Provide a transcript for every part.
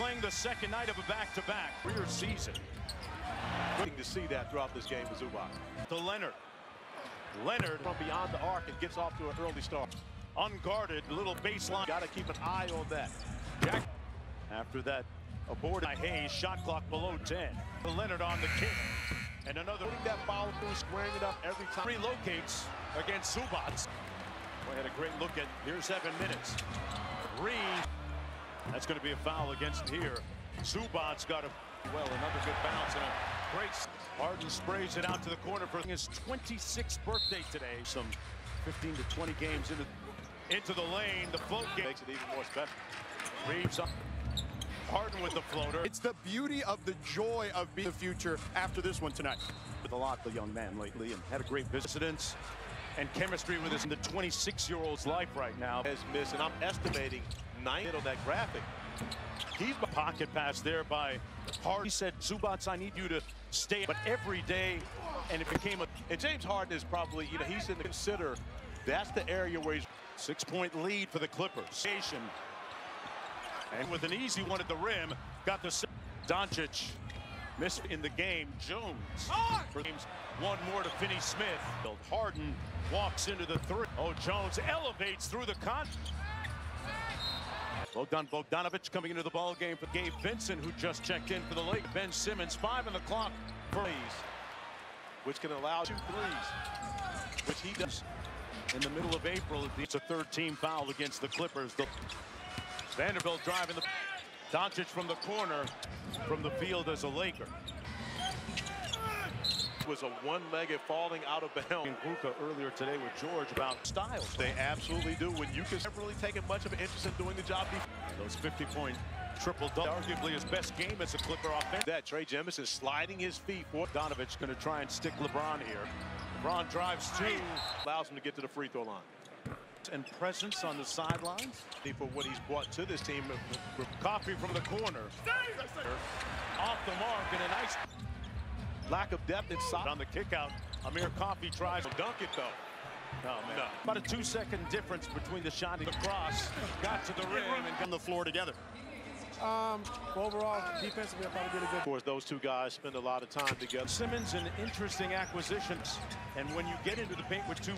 playing the second night of a back-to-back career season. Waiting to see that throughout this game with Zubac. To Leonard. Leonard from beyond the arc and gets off to an early start. Unguarded, little baseline. Got to keep an eye on that. Jack. After that, aboard by Hayes, shot clock below 10. Leonard on the kick. And another. Putting that foul through, squaring it up every time. Relocates against Zubac. We had a great look at, here's 7 minutes. That's going to be a foul against here. Zubac got a, well, another good bounce and a great. Harden sprays it out to the corner for his 26th birthday today. Some 15 to 20 games into the lane. The float game makes it even more special. Reeves up. Harden with the floater. It's the beauty of the joy of being the future after this one tonight. With a lot, the young man lately, and had a great visitance and chemistry with his in the 26-year-old's life right now. Has missed, and I'm estimating 9 on that graphic. He's a pocket pass there by Harden. He said, Zubac, I need you to stay, but every day, and it became a. And James Harden is probably, you know, he's in the consider. That's the area where he's 6-point lead for the Clippers. And with an easy one at the rim, got the Doncic missed in the game. Jones for games. One more to Finney-Smith. Harden walks into the 3. Oh, Jones elevates through the con. Bogdanovic coming into the ball game for Gabe Vincent, who just checked in for the late. Ben Simmons, 5 on the clock for which can allow 2 threes, which he does. In the middle of April, it's a 3rd-team foul against the Clippers. Vanderbilt driving the Doncic from the corner from the field as a Laker. Was a one-legged falling out of bounds. And Luka earlier today with George about styles. They absolutely do. When you can really taken much of an interest in doing the job. Those 50-point triple-double, arguably his best game as a Clipper offense. That Trey Jemison sliding his feet. Donovich going to try and stick LeBron here. LeBron drives 2. Allows him to get to the free throw line. And presence on the sidelines for what he's brought to this team. Coffee from the corner. Off the mark and a nice lack of depth inside. On the kick out, Amir Coffee tries to dunk it though. Oh, man. No. About a 2-second difference between the shot and the cross. Got to the rim and got on the floor together. Overall, defensively, I probably did a good. Of course, those 2 guys spend a lot of time together. Simmons, an interesting acquisition. And when you get into the paint with 2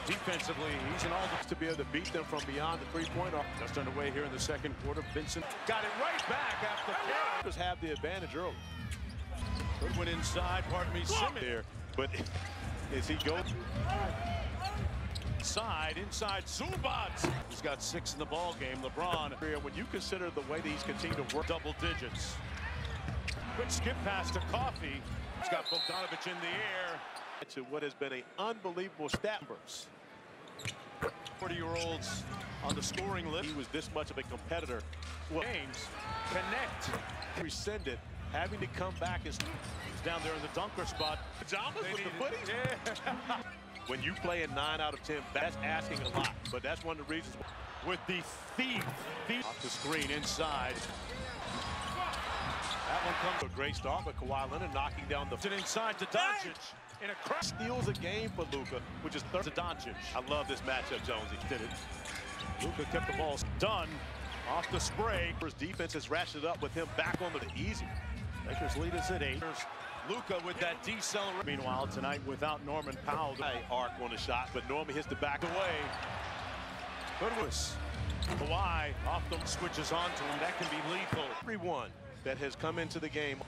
defensively, he's an all to be able to beat them from beyond the 3-point arc. Just underway here in the 2nd quarter. Vincent got it right back after the Clippers have the advantage early. Good one inside, pardon me, Simmons there, but is he going? Inside Zubac. He's got 6 in the ball game. LeBron. When you consider the way that he's continued to work. Double digits. Quick skip pass to Coffee. He's got Bogdanovic in the air. To what has been an unbelievable stat. 40-year-olds on the scoring list. He was this much of a competitor. Well, James connect. Rescinded. Having to come back is down there in the dunker spot. Pajamas with the footies? Yeah. When you play in 9 out of 10, that's asking a lot. But that's one of the reasons. With the thief. Off the screen inside. That one comes to a great start, but Kawhi Leonard knocking down the. Inside to Doncic. In a crash. Steals a game for Luka, which is 3rd to Doncic. I love this matchup, Jonesy. Did it. Luka kept the ball done. Off the spray. His defense has ratcheted up with him back on the easy. Lakers lead us at 8. Luka with that deceleration. Meanwhile, tonight without Norman Powell. Arc on the shot, but Norman hits the back away. Goodness. Kawhi off them, switches on to him. That can be lethal. Everyone that has come into the game.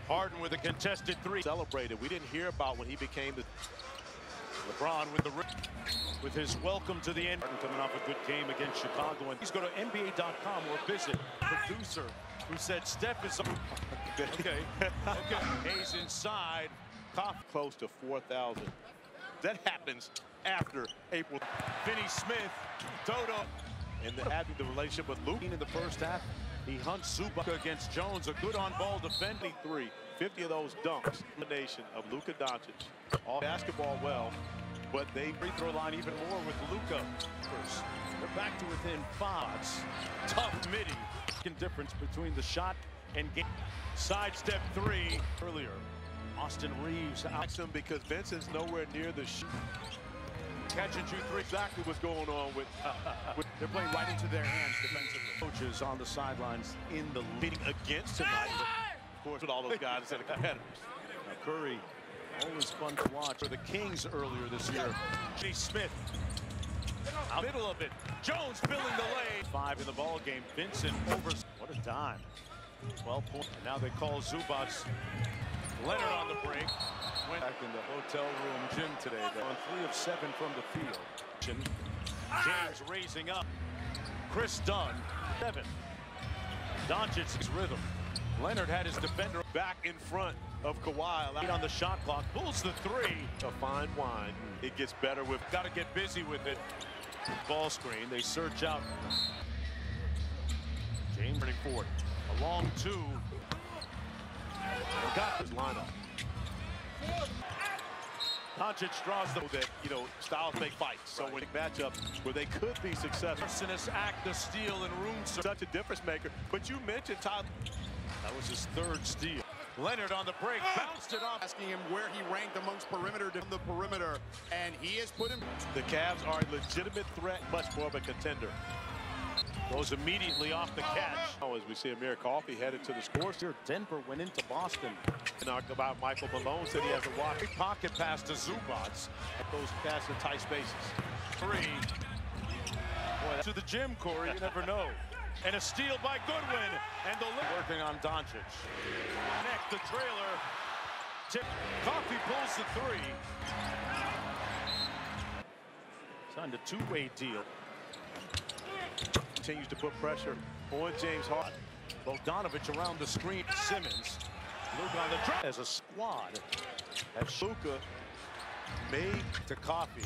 Harden with a contested 3. Celebrated. We didn't hear about when he became the. LeBron with his welcome to the end. Harden coming off a good game against Chicago. And please go to NBA.com or visit producer who said Steph is. Okay. Hayes inside. Close to 4,000. That happens after April. Finney-Smith, Dodo. And having the relationship with Luke in the first half. He hunts Zubac against Jones. A good on-ball defending 3. 50 of those dunks. Combination of Luka Doncic. All basketball well, but they free throw line even more with Luka. They're back to within 5. Tough midi. Difference between the shot and game. Sidestep 3 earlier. Austin Reeves out him because Benson's nowhere near the catch and shoot three. Exactly what's going on with They're playing right into their hands defensively. Coaches on the sidelines in the beating against tonight. Of course, with all those guys instead of competitors. Now Curry, always fun to watch for the Kings earlier this year. Smith, out middle of it. Jones filling the lane. 5 in the ball game. Vincent over. What a dime. 12 points. And now they call Zubats. Leonard on the break. Went back in the hotel room gym today. On 3 of 7 from the field. James raising up. Chris Dunn. 7. Doncic's rhythm. Leonard had his defender Back in front of Kawhi. right on the shot clock. Pulls the 3. A fine wine. It gets better with. Got to get busy with it. Ball screen. They search out. James running forward. A long 2. And got his lineup. Doncic draws the that, you know, styles make fights. So when matchup where they could be successful. arsonist act the steal and room. Such a difference maker. But you mentioned Tyler. That was his 3rd steal. Leonard on the break, bounced it off. Asking him where he ranked amongst perimeter to the perimeter, and he has put him. The Cavs are a legitimate threat, much more of a contender. Goes immediately off the catch. Now, as we see Amir Coffey headed to the scores here. Denver went into Boston. Talk about Michael Malone said he has a watch. Pocket pass to Zubats. Those passes in tight spaces. 3. Boy, to the gym, Corey, you never know. And a steal by Goodwin. And the working on Doncic. Next, the trailer. Tip. Coffey pulls the 3. Signed a 2-way deal. Continues to put pressure on James Harden. Bogdanovich around the screen. Simmons. Luka on the drive. As a squad. As Luka made To Coffey.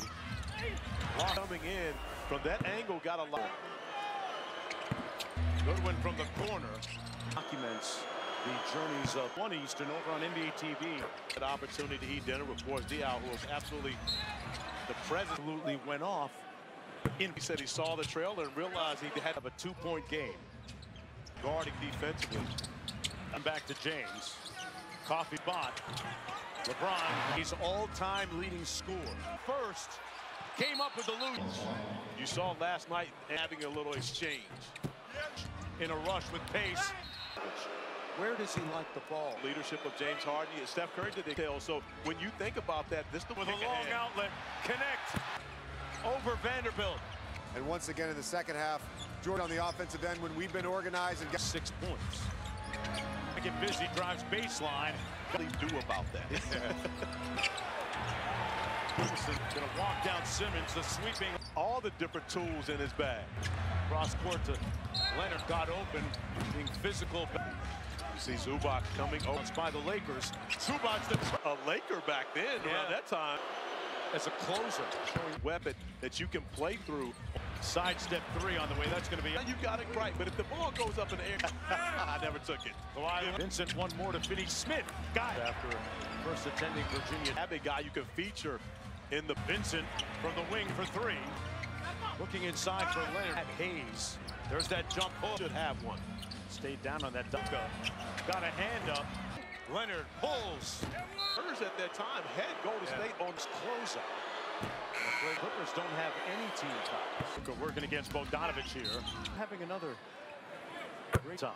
coming in from that angle, got a lot. Goodwin from the corner. Documents the journeys of 1 Eastern over on NBA TV. An opportunity to eat dinner with Boris Diaw, who was absolutely the president. Absolutely went off. He said he saw the trailer and realized he had Of a 2-point game. guarding defensively. And back to James. Coffey bot. LeBron, he's all-time leading scorer. First, came up with the lose. You saw last night having a little exchange. In a rush with pace. Where does he like the ball? Leadership of James Harden. Steph Curry did the tail. So when you think about that, this is the With a long outlet. Connect. Over Vanderbilt. And once again in the second half, Jordan on the offensive end when we've been organized and got 6 points. Get busy, drives baseline. What do you do about that? Gonna walk down Simmons, the sweeping. All the different tools in his bag. Cross court to Leonard, got open, being physical. You see Zubac coming over By the Lakers. Zubac's a Laker back then around that time. as a closer. Weapon that you can play through. Sidestep 3 on the way. That's going to be. You got it right, but if the ball goes up in the air, I never took it. Vincent, 1 more to finish. Smith got it after first attending Virginia. Have a guy you can feature in the Vincent from the wing for 3. Looking inside for Leonard. At Hayes. There's that jump ball. should have one. Stayed down on that dunk. Got a hand up. Leonard pulls. Spurs at that time had Golden State on his closeout. The Clippers don't have any team fouls. Working against Bogdanovich here. Having another great time.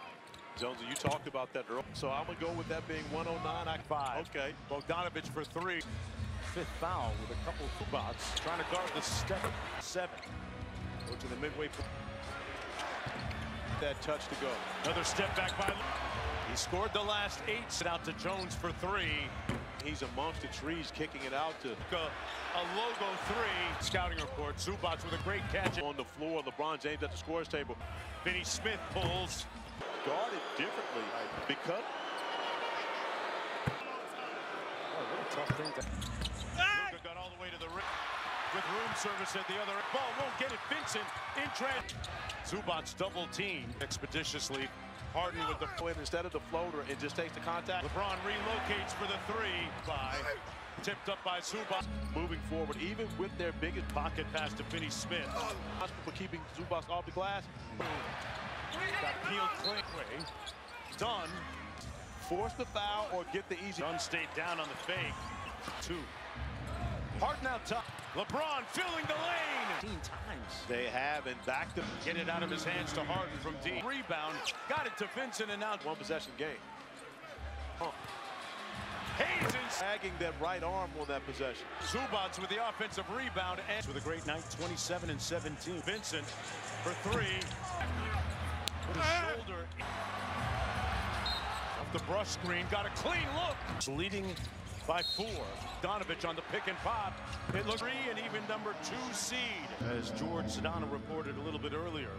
Jonesy, you talked about that earlier. So I'm going to go with that being 109. 5. Okay. Bogdanovich for 3. 5th foul with a couple of bots. Trying to guard the step 7. Go to the midway. That touch to go. Another step back by. He scored the last 8. Sit out to Jones for 3. He's amongst the trees, kicking it out to A logo 3. Scouting report. Zubats with a great catch on the floor. LeBron James at the scores table. Finney Smith pulls. Guarded differently because. Oh, what a tough thing to. Luka got all the way to the rim with room service at the other end. Ball won't get it. Vincent in trend. Zubats double team expeditiously. Harden with the Foot instead of the floater and just takes the contact. LeBron relocates for the 3. Tipped up by Zubats. Moving forward, even with their biggest Pocket pass to Finney Smith. for keeping Zubac off the glass. Got peeled clean. Dunn. Force the foul or get the easy. Dunn stayed down on the fake. 2. Harden out top. LeBron filling the lane. 18 times. They have, and back to Get it out of his hands to Harden from deep. Rebound. Got it to Vincent, and now one possession game. Hayes in. Tagging that right arm on that possession. Zubac with the offensive rebound and with a great night, 27 and 17. Vincent for three. With his shoulder off the brush screen, got a clean look. Leading by 4. Donovich on the pick and pop. It looks 3 and even number 2 seed. As George Sedano reported a little bit earlier,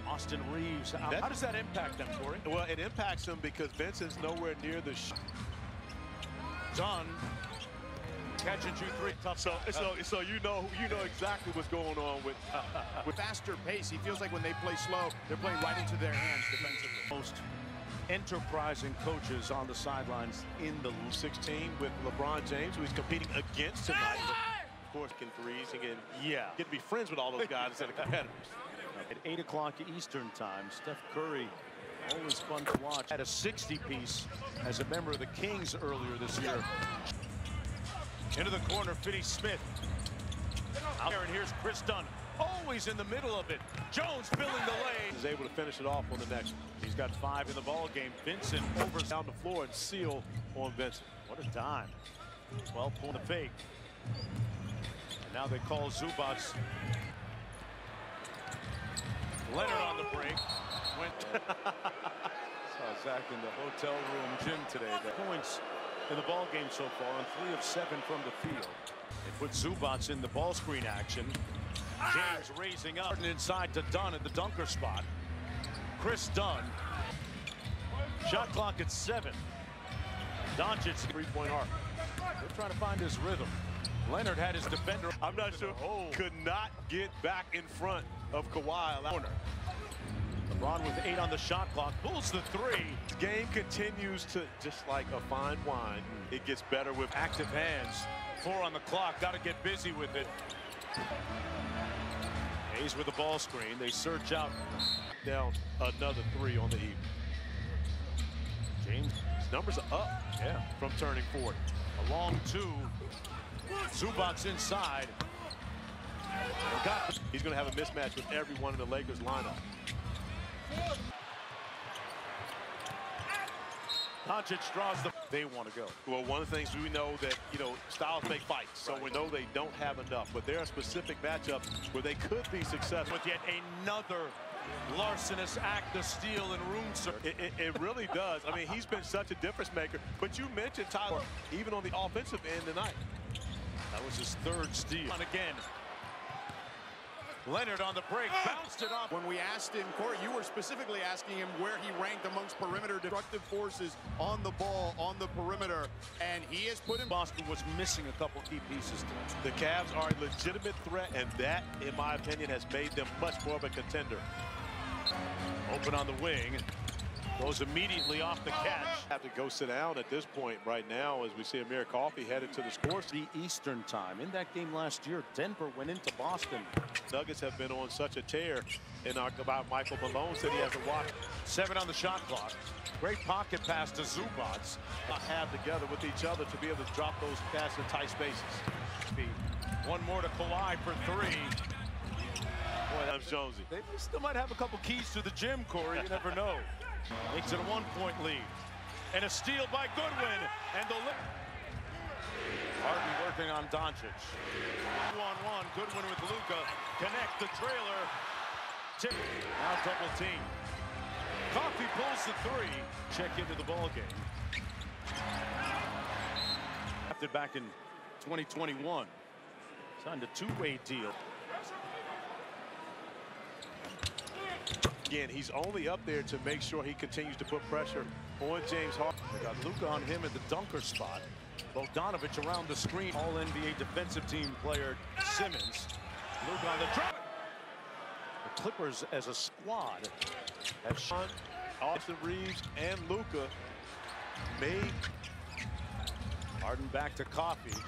Austin Reeves. How does that impact them, Corey? Well, it impacts them because Vincent's nowhere near the Dunn catching 2-3. Tough. So you know exactly what's going on with Faster pace. He feels like when they play slow, they're playing right into their hands defensively. Most enterprising coaches on the sidelines in the 16 with LeBron James, who he's competing against tonight. Of course, can threes. He can get to be friends with all those guys instead of competitors. At 8 o'clock Eastern time, Steph Curry, always fun to watch, had a 60-piece as a member of the Kings earlier this year. Into the corner, Finney-Smith. Out there, and here's Chris Dunn. Always in the middle of it. Jones filling the lane. Is able to finish it off on the next. He's got 5 in the ball game. Vincent over Down the floor and seal on Vincent. What a dime. 12 point the fake. And now they call Zubac. Leonard on the break. Went. Saw Zach in the hotel room gym today. The points in the ball game so far on 3 of 7 from the field. They put Zubac in the ball screen action. James raising up and inside to Dunn at the dunker spot. Chris Dunn. Shot clock at 7. Doncic 3-point arc. They're trying to find his rhythm. Leonard had his defender. I'm not sure. Could not get back in front of Kawhi. Corner. LeBron with 8 on the shot clock. Pulls the 3. This game continues to, just like a fine wine, it gets better with Active hands. 4 on the clock. Got to get busy with it. Hayes with the ball screen. They search out. down another 3 on the evening. James. His numbers are up from turning 40. A long 2. Zubac inside. He's going to have a mismatch with everyone in the Lakers lineup. Doncic draws the. They want to go. Well, one of the things we know that, styles make fights. So we know they don't have enough. But there are specific matchups where they could be successful. With yet another larcenous act of steal and room search. It really does. I mean, he's been such a difference maker. But you mentioned Tyler, even on the offensive end tonight. That was his 3rd steal. And again. Leonard on the break, bounced it off. When we asked him, Corey, you were specifically asking him where he ranked amongst perimeter destructive forces on the ball, on the perimeter, and he has put him. Boston was missing a couple key pieces tonight. The Cavs are a legitimate threat, and that, in my opinion, has made them much more of a contender. Open on the wing. Goes immediately off the catch. Have to go sit down at this point right now as we see Amir Coffey headed to the score. The Eastern time. In that game last year, Denver went into Boston. Nuggets have been on such a tear. And about Michael Malone said he hasn't watched. 7 on the shot clock. Great pocket pass to Zubac. Have together with each other to be able to drop those passes in tight spaces. 1 more to Kawhi for 3. Boy, that's Jonesy. They still might have a couple keys to the gym, Corey. You never know. Makes it a 1-point lead. And a steal by Goodwin. And the Harden working on Doncic. 2-on-1. Goodwin with Luka. Connect the trailer. Now double team. Coffey pulls the 3. Check into the ball game. Drafted back in 2021. Signed a 2-way deal. Again, he's only up there to make sure he continues to put pressure on James Harden. They got Luka on him at the dunker spot. Bogdanovich around the screen. All-NBA defensive team player Simmons. Luka on the drop. The Clippers as a squad have shown. Austin Reeves and Luka made Harden back to Coffey.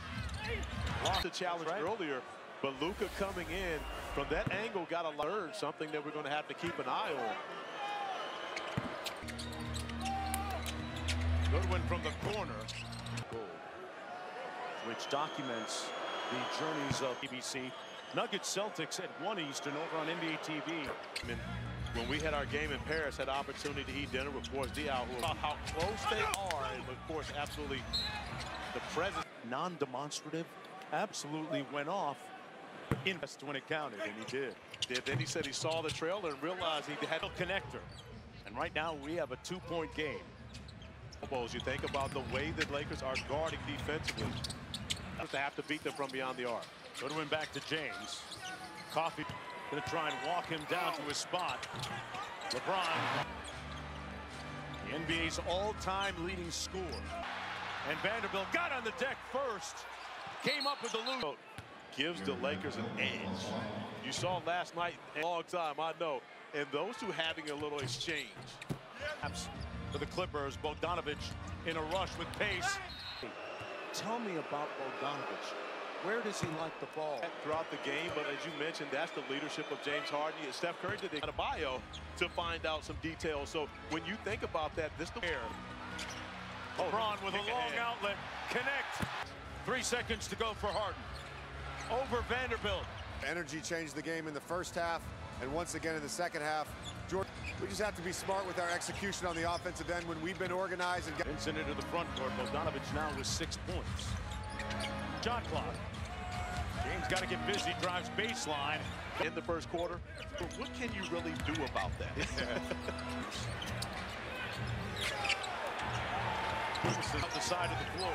Lost the challenge earlier, but Luka coming in from that angle got a learn something that we're going to have to keep an eye on. Goodwin from the corner, which documents the journeys of ABC. Nuggets Celtics at 1 Eastern over on NBA TV. When we had our game in Paris, had opportunity to eat dinner with, of course, Diao, who about how close they are, and of course, absolutely the presence. Non-demonstrative, absolutely went off when it counted, and he did. Then he said he saw the trailer and realized he had a connector. And right now we have a 2-point game. You think about the way that Lakers are guarding defensively. To have to beat them from beyond the arc. Goodwin back to James. Coffee gonna try and walk him down to his spot. LeBron, the NBA's all-time leading scorer. And Vanderbilt got on the deck first. Came up with the loop. Gives the Lakers an edge. You saw last night, a long time, I know. And those two having a little exchange. For the Clippers, Bogdanovich in a rush with pace. Tell me about Bogdanovich. Where does he like the ball? Throughout the game, but as you mentioned, that's the leadership of James Harden. Steph Curry did a bio to find out some details. So when you think about that, this the air. LeBron with a long outlet. Connect. 3 seconds to go for Harden. Over Vanderbilt. Energy changed the game in the first half, and once again in the second half. Jordan, we just have to be smart with our execution on the offensive end when we've been organized and get Vincent into the front court. Bogdanovich now with 6 points. Shot clock. James got to get busy. Drives baseline in the first quarter. But what can you really do about that? This is up the side of the floor.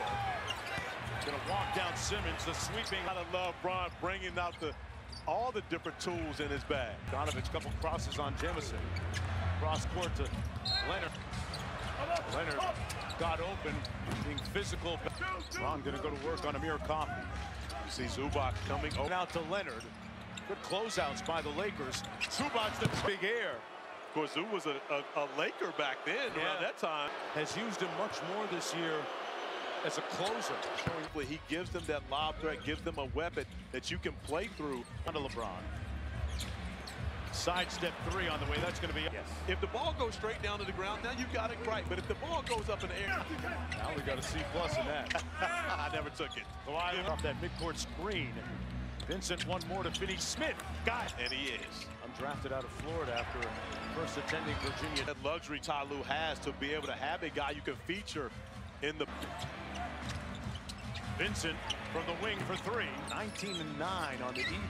Gonna walk down Simmons. The sweeping. I love Bron bringing out all the different tools in his bag. Donovich, couple crosses on Jamison. Cross court to Leonard. Leonard got open, being physical. Ron gonna go to work on Amir Coffey. You see Zubac coming out to Leonard. Good closeouts by the Lakers. Zubac the big air. Of course, Zoo was a Laker back then. Around that time. Has used him much more this year as a closer. He gives them that lob threat, gives them a weapon that you can play through. Onto LeBron. Sidestep 3 on the way. That's going to be. Yes. If the ball goes straight down to the ground, now you got it right. But if the ball goes up in the air, now we got a C+ in that. I never took it. Kawhi off that midcourt screen. Vincent one more to Finney Smith. Got it. And he is. Undrafted out of Florida after first attending Virginia. That luxury Ty Lue has to be able to have a guy you can feature in the. Vincent from the wing for 3. 19-9 on the evening.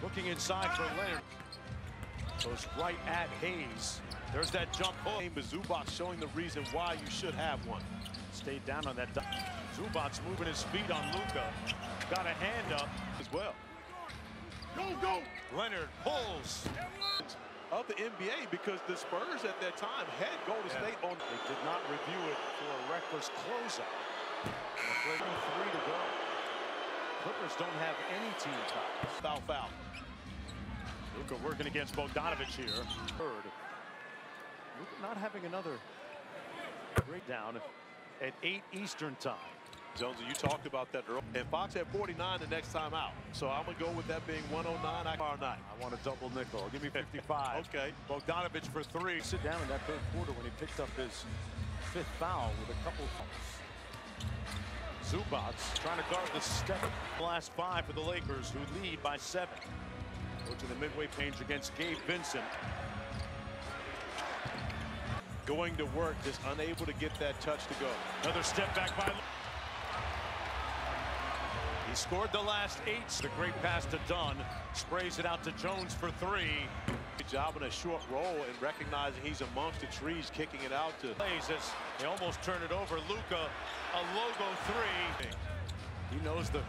Looking inside for Leonard. Goes right at Hayes. There's that jump ball. Zubac showing the reason why you should have one. Stayed down on that. Zubac's moving his feet on Luka. Got a hand up as well. Go! Leonard pulls. Of the NBA, because the Spurs at that time had Golden State on. They did not review it for a reckless closeout. 3 to go. Clippers don't have any team fouls. Foul. Luka working against Bogdanovich here. Third. Luka not having another breakdown at 8 Eastern time. Jonesy, you talked about that earlier. And Fox had 49 the next time out. So I'm going to go with that being 109. I want a double nickel. Give me 55. Okay. Bogdanovich for 3. Sit down in that third quarter when he picked up his 5th foul with a couple fouls. Zubac trying to guard the step. The last 5 for the Lakers, who lead by 7. Go to the midway range against Gabe Vincent. Going to work, just unable to get that touch to go. Another step back by. He scored the last 8. The great pass to Dunn. Sprays it out to Jones for 3. Good job in a short roll and recognizing he's amongst the trees, kicking it out to. They almost turn it over. Luka, a logo 3. He knows the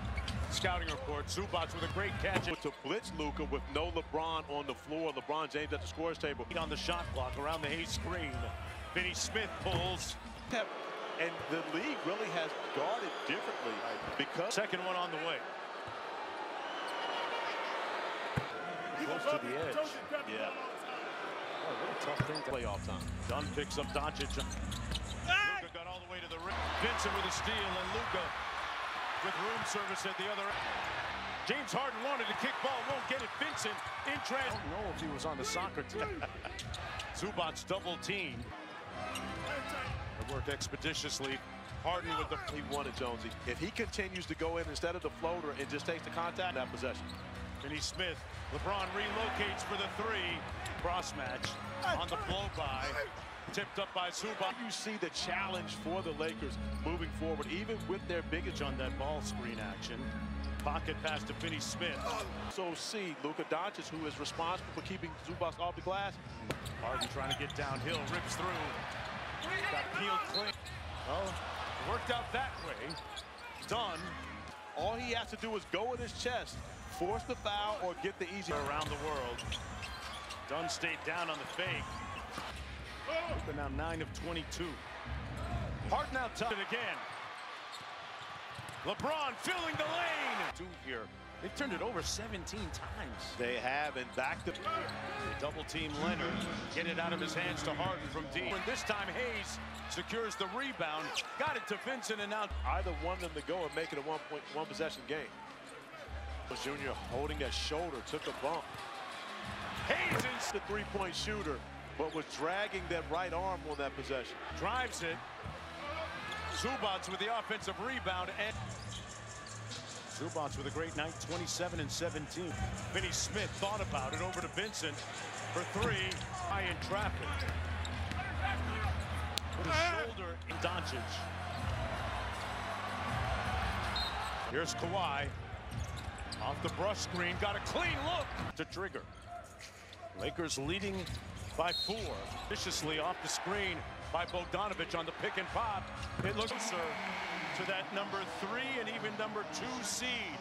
scouting report. Zubac with a great catch. To blitz Luka with no LeBron on the floor. LeBron James at the scorer's table. On the shot clock around the Hayes screen. Finney Smith pulls. And the league really has guarded differently because. Second one on the way. Close to the edge. Yeah. Oh, what a tough thing to playoff time. Dunn picks up Doncic. Luka got all the way to the rim. Vincent with a steal, and Luka with room service at the other end. James Harden wanted to kick ball, won't get it. Vincent in transition. I don't know if he was on the soccer team. Zubac double team. It worked expeditiously. Harden with the he wanted Jonesy. If he continues to go in instead of the floater and just takes the contact, that possession. Finney Smith, LeBron relocates for the three. Cross match on the blow by. Tipped up by Zubac. You see the challenge for the Lakers moving forward, even with their biggest On that ball screen action. Pocket pass to Finney Smith. So see Luka Doncic, who is responsible for keeping Zubac off the glass. Harden trying to get downhill, rips through. Got peeled clean. Well, worked out that way. Dunn. All he has to do is go in his chest, force the foul, or get the easy. Around the world. Dunn stayed down on the fake. Luka now 9 of 22. Harden out top again. LeBron filling the lane. Two here. They turned it over 17 times. They have, and back to They double team Leonard. Get it out of his hands to Harden from deep. And this time Hayes secures the rebound. Got it to Vincent and now either one of them to go and make it a one possession game. Junior holding that shoulder, took a bump. Hayes is The three-point shooter, but was dragging that right arm on that possession. drives it. Zubac with the offensive rebound and Zubac with a great night, 27 and 17. Finney Smith thought about it over to Vincent for three. High in traffic. Put his shoulder in Doncic. Here's Kawhi. Off the brush screen, got a clean look to trigger. Lakers leading by 4. Viciously off the screen by Bogdanovich on the pick and pop. It looks closer to that number 3 and even number 2 seed.